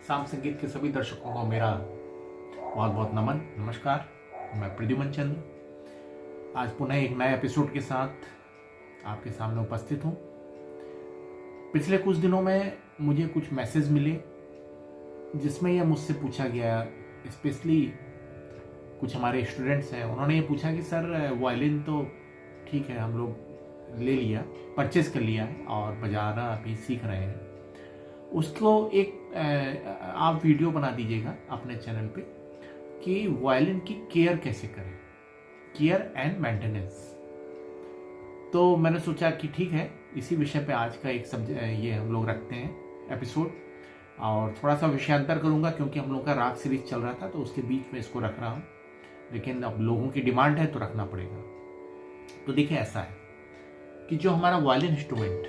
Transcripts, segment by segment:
साम संगीत के सभी दर्शकों को मेरा बहुत बहुत नमस्कार। मैं प्रद्युमन चंद्र आज पुनः एक नए एपिसोड के साथ आपके सामने उपस्थित हूँ। पिछले कुछ दिनों में मुझे कुछ मैसेज मिले जिसमें यह मुझसे पूछा गया, स्पेशली कुछ हमारे स्टूडेंट्स हैं, उन्होंने ये पूछा कि सर वायलिन तो ठीक है, हम लोग ले लिया, परचेज कर लिया है और बजाना अभी सीख रहे हैं, उसको एक आप वीडियो बना दीजिएगा अपने चैनल पे कि वायलिन की केयर कैसे करें, केयर एंड मेंटेनेंस। तो मैंने सोचा कि ठीक है, इसी विषय पे आज का एक ये हम लोग रखते हैं एपिसोड, और थोड़ा सा विषयांतर करूंगा क्योंकि हम लोग का राग सीरीज चल रहा था तो उसके बीच में इसको रख रहा हूँ, लेकिन अब लोगों की डिमांड है तो रखना पड़ेगा। तो देखिए, ऐसा है कि जो हमारा वायलिन इंस्ट्रूमेंट,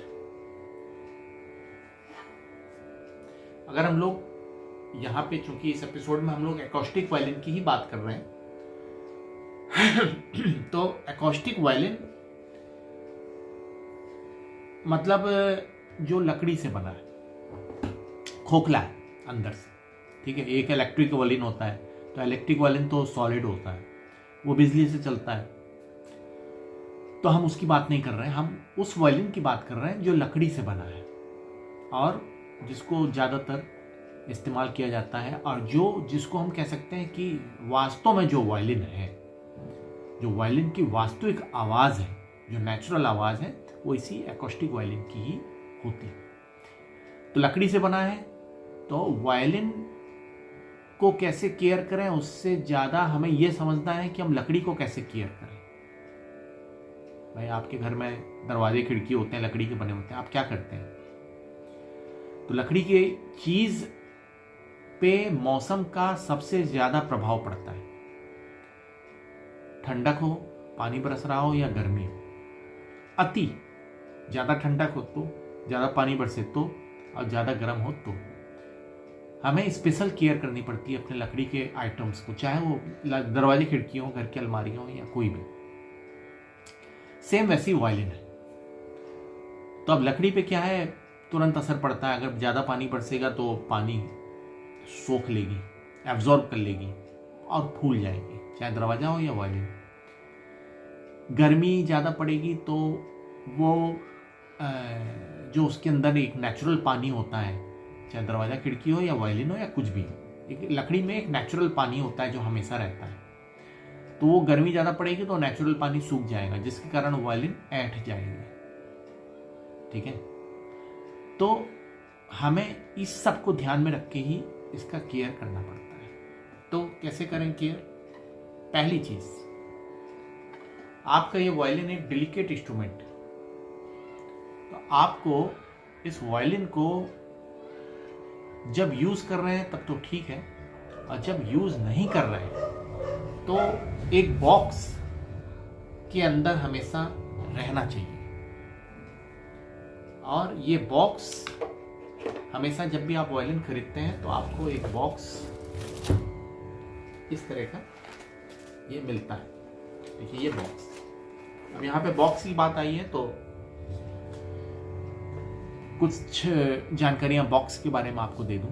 अगर हम लोग यहाँ पे, चूंकि इस एपिसोड में हम लोग एकॉस्टिक वायलिन की ही बात कर रहे हैं तो एकॉस्टिक वायलिन मतलब जो लकड़ी से बना है, खोखला है अंदर से, ठीक है। एक इलेक्ट्रिक वायलिन होता है, तो इलेक्ट्रिक वायलिन तो सॉलिड होता है, वो बिजली से चलता है, तो हम उसकी बात नहीं कर रहे हैं। हम उस वायलिन की बात कर रहे हैं जो लकड़ी से बना है और जिसको ज़्यादातर इस्तेमाल किया जाता है, और जिसको हम कह सकते हैं कि वास्तव में जो वायलिन है, जो वायलिन की वास्तविक आवाज़ है, जो नेचुरल आवाज़ है, वो इसी एकॉस्टिक वायलिन की ही होती है। तो लकड़ी से बना है, तो वायलिन को कैसे केयर करें, उससे ज़्यादा हमें यह समझना है कि हम लकड़ी को कैसे केयर करें। भाई, आपके घर में दरवाजे खिड़की होते हैं, लकड़ी के बने होते हैं, आप क्या करते हैं? तो लकड़ी के चीज पे मौसम का सबसे ज्यादा प्रभाव पड़ता है। ठंडक हो, पानी बरस रहा हो, या गर्मी हो, अति ज्यादा ठंडक हो तो, ज्यादा पानी बरसे तो, और ज्यादा गर्म हो तो हमें स्पेशल केयर करनी पड़ती है अपने लकड़ी के आइटम्स को, चाहे वो दरवाजे खिड़की हो, घर की अलमारी हो, या कोई भी। सेम वैसी वायलिन है। तो अब लकड़ी पे क्या है, तुरंत असर पड़ता है। अगर ज़्यादा पानी बरसेगा तो पानी सोख लेगी, एब्जॉर्ब कर लेगी और फूल जाएगी, चाहे दरवाजा हो या वायलिन। गर्मी ज़्यादा पड़ेगी तो वो जो उसके अंदर एक नेचुरल पानी होता है, चाहे दरवाजा खिड़की हो या वायलिन हो या कुछ भी, एक लकड़ी में एक नेचुरल पानी होता है जो हमेशा रहता है। तो वो गर्मी ज़्यादा पड़ेगी तो नेचुरल पानी सूख जाएगा, जिसके कारण वायलिन ऐंठ जाएगी, ठीक है। तो हमें इस सब को ध्यान में रख के ही इसका केयर करना पड़ता है। तो कैसे करें केयर? पहली चीज, आपका ये वायलिन एक डेलिकेट इंस्ट्रूमेंट, तो आपको इस वायलिन को जब यूज कर रहे हैं तब तो ठीक है, और जब यूज नहीं कर रहे हैं तो एक बॉक्स के अंदर हमेशा रहना चाहिए। और ये बॉक्स हमेशा, जब भी आप वायलिन खरीदते हैं तो आपको एक बॉक्स इस तरह का ये मिलता है। देखिए ये बॉक्स, अब यहाँ पे बॉक्स की बात आई है तो कुछ जानकारियां बॉक्स के बारे में आपको दे दूं।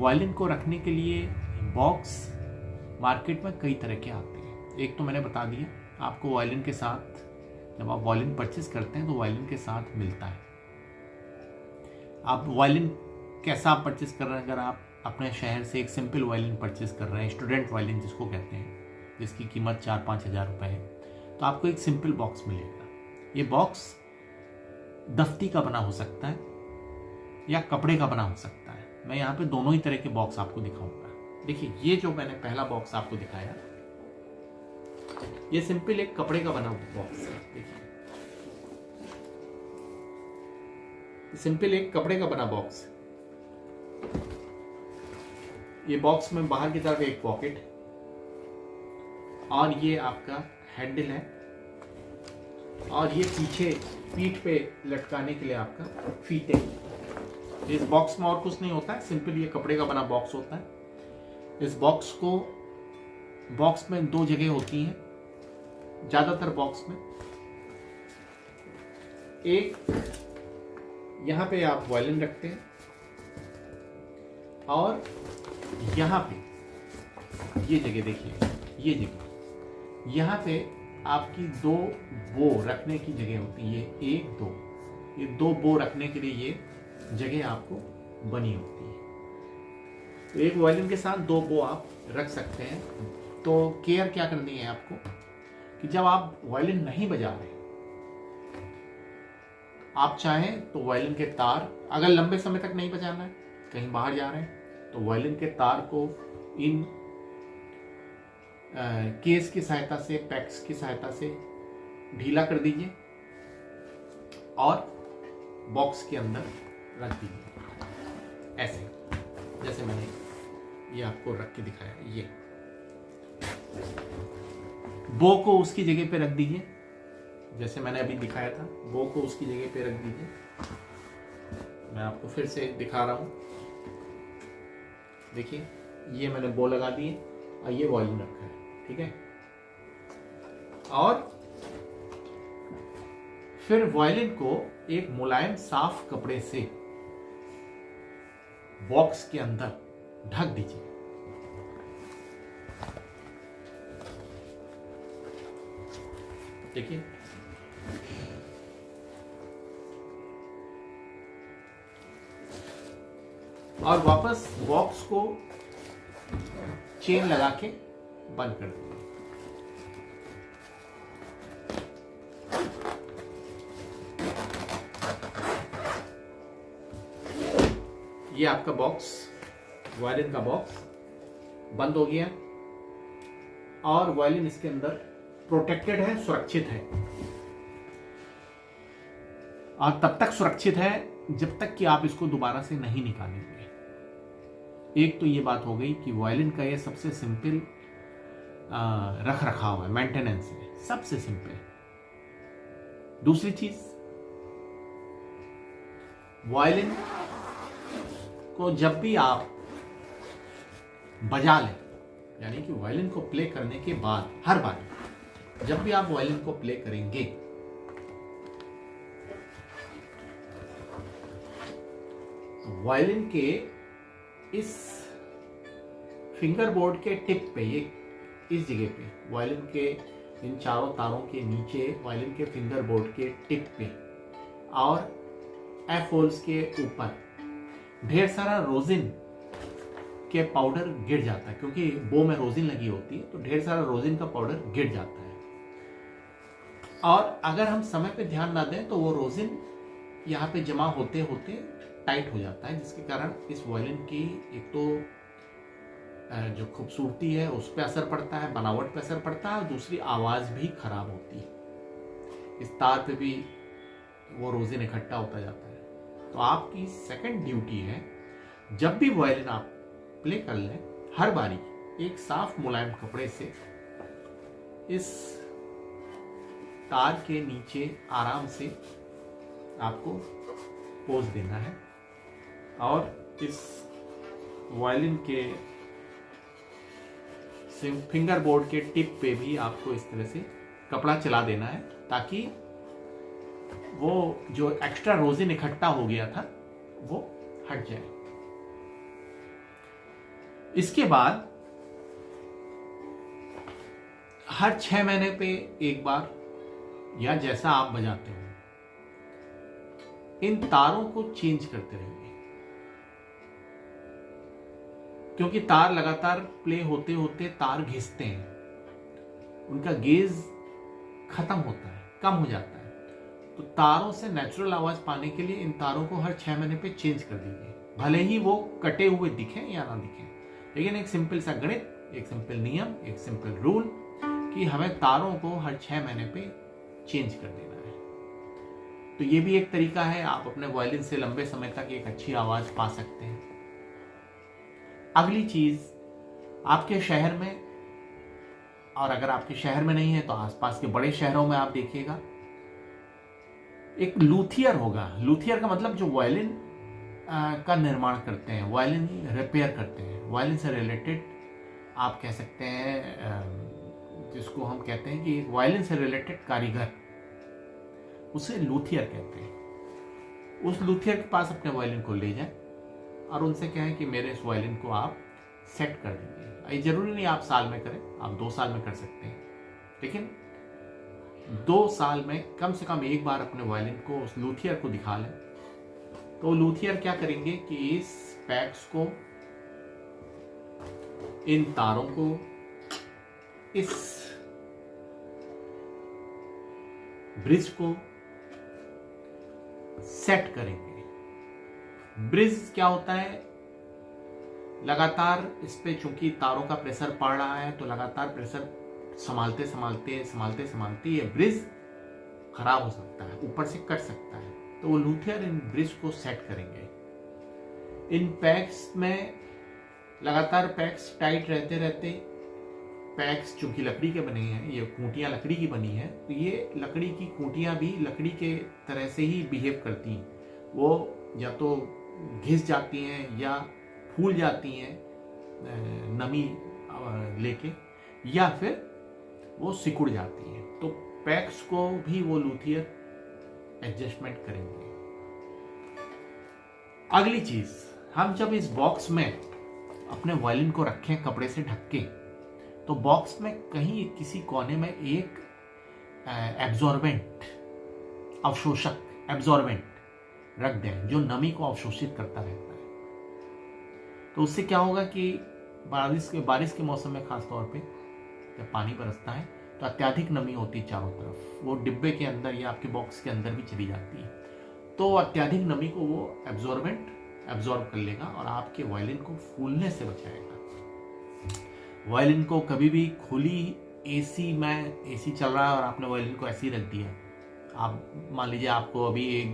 वायलिन को रखने के लिए बॉक्स मार्केट में कई तरह के आते हैं। एक तो मैंने बता दिया, आपको वायलिन के साथ, जब आप वायलिन परचेज करते हैं तो वायलिन के साथ मिलता है। आप वायलिन कैसा आप परचेज कर रहे हैं? अगर आप अपने शहर से एक सिंपल वायलिन परचेज कर रहे हैं, स्टूडेंट वायलिन जिसको कहते हैं, जिसकी कीमत 4-5 हज़ार रुपये है, तो आपको एक सिंपल बॉक्स मिलेगा। ये बॉक्स दफ्ती का बना हो सकता है या कपड़े का बना हो सकता है। मैं यहाँ पे दोनों ही तरह के बॉक्स आपको दिखाऊंगा। देखिए, ये जो मैंने पहला बॉक्स आपको दिखाया, ये सिंपल एक कपड़े का बना बॉक्स है। देखिए, सिंपल एक कपड़े का बना बॉक्स। ये बॉक्स में बाहर की तरफ एक पॉकेट, और ये आपका हैंडल है, और ये पीछे पीठ पे लटकाने के लिए आपका फीते। इस बॉक्स में और कुछ नहीं होता है, सिंपल ये कपड़े का बना बॉक्स होता है। इस बॉक्स में दो जगह होती हैं ज्यादातर बॉक्स में। एक यहाँ पे आप वायलिन रखते हैं, और यहाँ पे ये जगह देखिए, ये जगह यहाँ पे आपकी 2 बो रखने की जगह होती है, 1 2, ये 2 बो रखने के लिए ये जगह आपको बनी होती है। तो एक वायलिन के साथ 2 बो आप रख सकते हैं। तो केयर क्या करनी है आपको कि जब आप वायलिन नहीं बजा रहे, आप चाहें तो वायलिन के तार, अगर लंबे समय तक नहीं बजाना है, कहीं बाहर जा रहे हैं, तो वायलिन के तार को इन केस की सहायता से, पैक्स की सहायता से ढीला कर दीजिए और बॉक्स के अंदर रख दीजिए, ऐसे जैसे मैंने ये आपको रख के दिखाया। ये बो को उसकी जगह पे रख दीजिए, जैसे मैंने अभी दिखाया था, बो को उसकी जगह पे रख दीजिए। मैं आपको फिर से दिखा रहा हूं, देखिए ये मैंने बो लगा दिए और ये वॉल्यूम रखा है, ठीक है। और फिर वायलिन को एक मुलायम साफ कपड़े से बॉक्स के अंदर ढक दीजिए। देखिए और वापस बॉक्स को चेन लगा के बंद कर दीजिए। ये आपका बॉक्स, वायलिन का बॉक्स बंद हो गया और वायलिन इसके अंदर प्रोटेक्टेड है, सुरक्षित है। और तब तक सुरक्षित है जब तक कि आप इसको दोबारा से नहीं निकालेंगे। एक तो ये बात हो गई कि वायलिन का ये सबसे सिंपल रख रखाव है, मेंटेनेंस है, सबसे सिंपल। दूसरी चीज, वायलिन को जब भी आप बजा लें, यानी कि वायलिन को प्ले करने के बाद हर बार जब भी आप वायलिन को प्ले करेंगे, तो वायलिन के इस फिंगर बोर्ड के टिप पे, ये इस जगह पे, वायलिन के इन चारों तारों के नीचे, वायलिन के फिंगर बोर्ड के टिप पे और एफ होल्स के ऊपर ढेर सारा रोजिन के पाउडर गिर जाता है, क्योंकि बो में रोजिन लगी होती है, तो ढेर सारा रोजिन का पाउडर गिर जाता है। और अगर हम समय पे ध्यान ना दें तो वो रोजिन यहाँ पे जमा होते होते टाइट हो जाता है, जिसके कारण इस वायलिन की एक तो जो खूबसूरती है उस पर असर पड़ता है, बनावट पे असर पड़ता है, और दूसरी आवाज भी खराब होती है। इस तार पे भी वो रोजिन इकट्ठा होता जाता है। तो आपकी सेकंड ड्यूटी है, जब भी वायलिन आप प्ले कर लें, हर बारी एक साफ मुलायम कपड़े से इस तार के नीचे आराम से आपको पोज देना है और इस वायलिन के फिंगर बोर्ड के टिप पे भी आपको इस तरह से कपड़ा चला देना है, ताकि वो जो एक्स्ट्रा रोजिन इकट्ठा हो गया था वो हट जाए। इसके बाद हर 6 महीने पे एक बार, या जैसा आप बजाते हो, इन तारों को चेंज करते रहिए, क्योंकि तार लगातार प्ले होते होते तार घिसते हैं, उनका गेज खत्म होता है, कम हो जाता है। तो तारों से नेचुरल आवाज पाने के लिए इन तारों को हर 6 महीने पे चेंज कर दीजिए, भले ही वो कटे हुए दिखें या ना दिखें। लेकिन एक सिंपल सा गणित, एक सिंपल नियम, एक सिंपल रूल कि हमें तारों को हर 6 महीने पे चेंज कर देना है। तो ये भी एक तरीका है, आप अपने वायलिन से लंबे समय तक एक अच्छी आवाज पा सकते हैं। अगली चीज, आपके शहर में, और अगर आपके शहर में नहीं है तो आसपास के बड़े शहरों में आप देखिएगा, एक लूथियर होगा। लूथियर का मतलब जो वायलिन का निर्माण करते हैं, वायलिन रिपेयर करते हैं, वायलिन से रिलेटेड आप कह सकते हैं, जिसको हम कहते हैं कि वायलिन से रिलेटेड कारीगर, उसे लूथियर कहते हैं। उस लूथियर के पास अपने वायलिन को ले जाएं और उनसे कहें कि मेरे इस वायलिन को आप सेट कर दीजिए। ये जरूरी नहीं आप साल में करें, आप 2 साल में कर सकते हैं, लेकिन 2 साल में कम से कम एक बार अपने वायलिन को उस लूथियर को दिखा लें। तो लूथियर क्या करेंगे कि इस पैक्स को, इन तारों को इस ब्रिज को सेट करेंगे। ब्रिज क्या होता है, लगातार इस पे चूंकि तारों का प्रेशर पड़ रहा है तो लगातार प्रेशर संभालते संभालते ये ब्रिज खराब हो सकता है, ऊपर से कट सकता है। तो वो लूथियर इन ब्रिज को सेट करेंगे। इन पैक्स में लगातार पैक्स टाइट रहते रहते, पैक्स चूंकि लकड़ी के बने हैं, ये खूंटियां लकड़ी की बनी है, तो ये लकड़ी की खूंटियां भी लकड़ी के तरह से ही बिहेव करती हैं। वो या तो घिस जाती हैं या फूल जाती हैं नमी लेके, या फिर वो सिकुड़ जाती हैं। तो पैक्स को भी वो लूथियर एडजस्टमेंट करेंगे। अगली चीज, हम जब इस बॉक्स में अपने वायलिन को रखें कपड़े से ढक के, तो बॉक्स में कहीं किसी कोने में एक एब्जॉर्बेंट रख दें जो नमी को अवशोषित करता रहता है। तो उससे क्या होगा कि बारिश के मौसम में खास तौर पे जब पानी बरसता है तो अत्यधिक नमी होती है चारों तरफ, वो डिब्बे के अंदर या आपके बॉक्स के अंदर भी चली जाती है। तो अत्यधिक नमी को वो एब्जॉर्ब कर लेगा और आपके वायलिन को फूलने से बचाएगा। वायलिन को कभी भी खुली एसी चल रहा है और आपने वायलिन को ऐसे ही रख दिया, आप मान लीजिए आपको अभी 1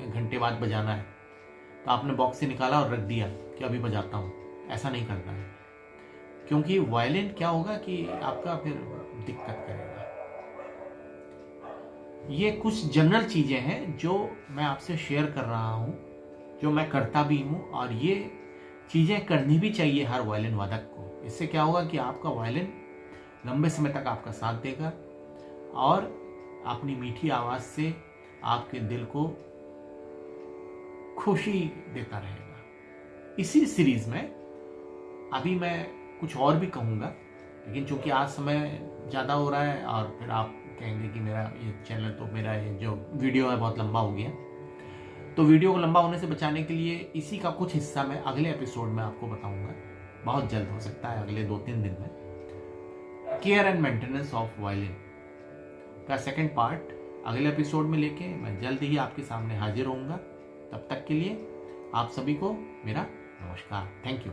घंटे बाद बजाना है, तो आपने बॉक्स से निकाला और रख दिया कि अभी बजाता हूँ, ऐसा नहीं करना है। क्योंकि वायलिन क्या होगा कि आपका फिर दिक्कत करेगा। ये कुछ जनरल चीजें हैं जो मैं आपसे शेयर कर रहा हूं, जो मैं करता भी हूं, और ये चीजें करनी भी चाहिए हर वायलिन वादक को। इससे क्या होगा कि आपका वायलिन लंबे समय तक आपका साथ देगा और अपनी मीठी आवाज से आपके दिल को खुशी देता रहेगा। इसी सीरीज में अभी मैं कुछ और भी कहूँगा, लेकिन चूंकि आज समय ज़्यादा हो रहा है और फिर आप कहेंगे कि मेरा ये चैनल, तो मेरा ये जो वीडियो है बहुत लंबा हो गया, तो वीडियो को लंबा होने से बचाने के लिए इसी का कुछ हिस्सा मैं अगले एपिसोड में आपको बताऊंगा। बहुत जल्द हो सकता है, अगले 2-3 दिन में। Care and maintenance of violin का सेकंड पार्ट अगले एपिसोड में लेके मैं जल्द ही आपके सामने हाजिर होऊंगा। तब तक के लिए आप सभी को मेरा नमस्कार। Thank you.